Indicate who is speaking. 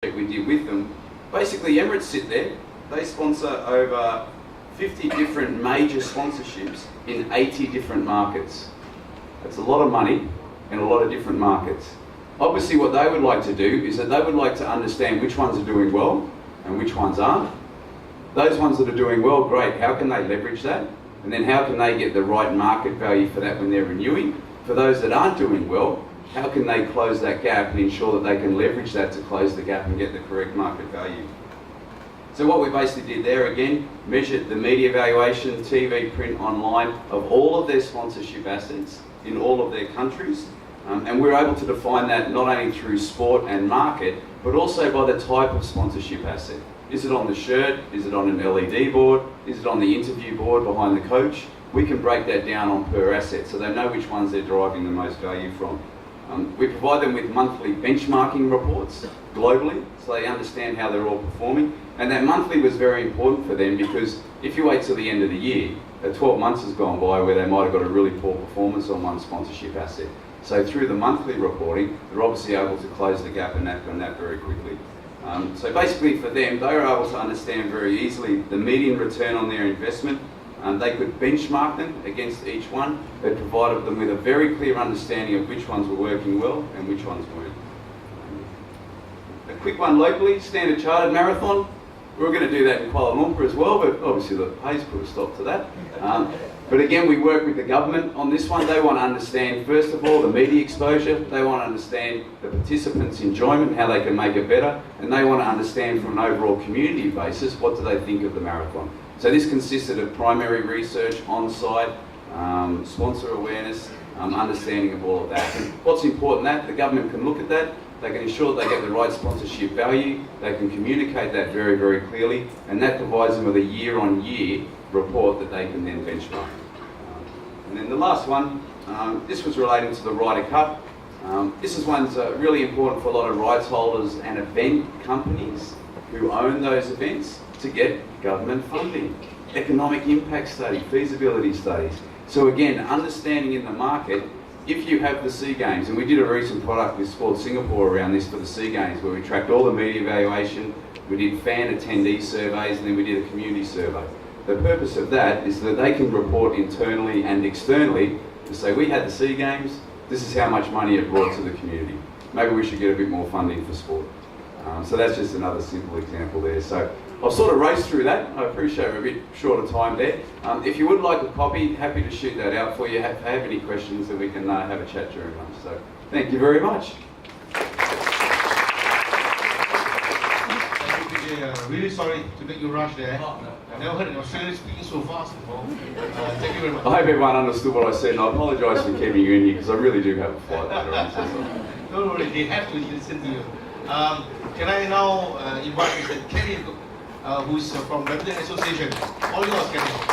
Speaker 1: we did with them. Basically, Emirates sit there. They sponsor over 50 different major sponsorships in 80 different markets. That's a lot of money in a lot of different markets. Obviously, what they would like to do is that they would like to understand which ones are doing well and which ones aren't. Those ones that are doing well, great. How can they leverage that? And then how can they get the right market value for that when they're renewing? For those that aren't doing well, how can they close that gap and ensure that they can leverage that to close the gap and get the correct market value? So what we basically did there, again, measured the media valuation, TV, print, online, of all of their sponsorship assets in all of their countries. And we're able to define that not only through sport and market, but also by the type of sponsorship asset. Is it on the shirt? Is it on an LED board? Is it on the interview board behind the coach? We can break that down on per asset so they know which ones they're deriving the most value from. We provide them with monthly benchmarking reports globally so they understand how they're all performing. And that monthly was very important for them because if you wait till the end of the year, 12 months has gone by where they might have got a really poor performance on one sponsorship asset. So through the monthly reporting, they're obviously able to close the gap on that very quickly. So basically for them, they were able to understand very easily the median return on their investment. They could benchmark them against each one. It provided them with a very clear understanding of which ones were working well and which ones weren't. A quick one locally, Standard Chartered Marathon. We were going to do that in Kuala Lumpur as well, but obviously the pay's put a stop to that. But again, we work with the government on this one. They want to understand, first of all, the media exposure. They want to understand the participants' enjoyment, how they can make it better. And they want to understand from an overall community basis, what do they think of the marathon. So this consisted of primary research, on-site, sponsor awareness, understanding of all of that. And what's important that the government can look at that, they can ensure they get the right sponsorship value, they can communicate that very, very clearly, and that provides them with a year-on-year report that they can then benchmark. And then the last one, this was relating to the Ryder Cup. This is one's really important for a lot of rights holders and event companies who own those events to get government funding, economic impact study, feasibility studies. So again, understanding in the market, if you have the SEA Games, and we did a recent product with Sports Singapore around this for the SEA Games, where we tracked all the media evaluation, we did fan attendee surveys, and then we did a community survey. The purpose of that is that they can report internally and externally to say, we had the SEA Games, this is how much money it brought to the community. Maybe we should get a bit more funding for sport. So that's just another simple example there. So I've sort of raced through that. I appreciate we're a bit short of time there. If you would like a copy, happy to shoot that out for you. If you have any questions, then we can have a chat during lunch. So thank you very much.
Speaker 2: Really sorry to make you rush there. I've never heard an Australian speaking so fast before. Thank you very much.
Speaker 1: I hope everyone understood what I said, and I apologise for keeping you in here because I really do have a flight later on.
Speaker 2: Don't worry, they have to listen to you. Can I now invite Mr. Kenny, who's from Badminton Association? All yours, Kenny.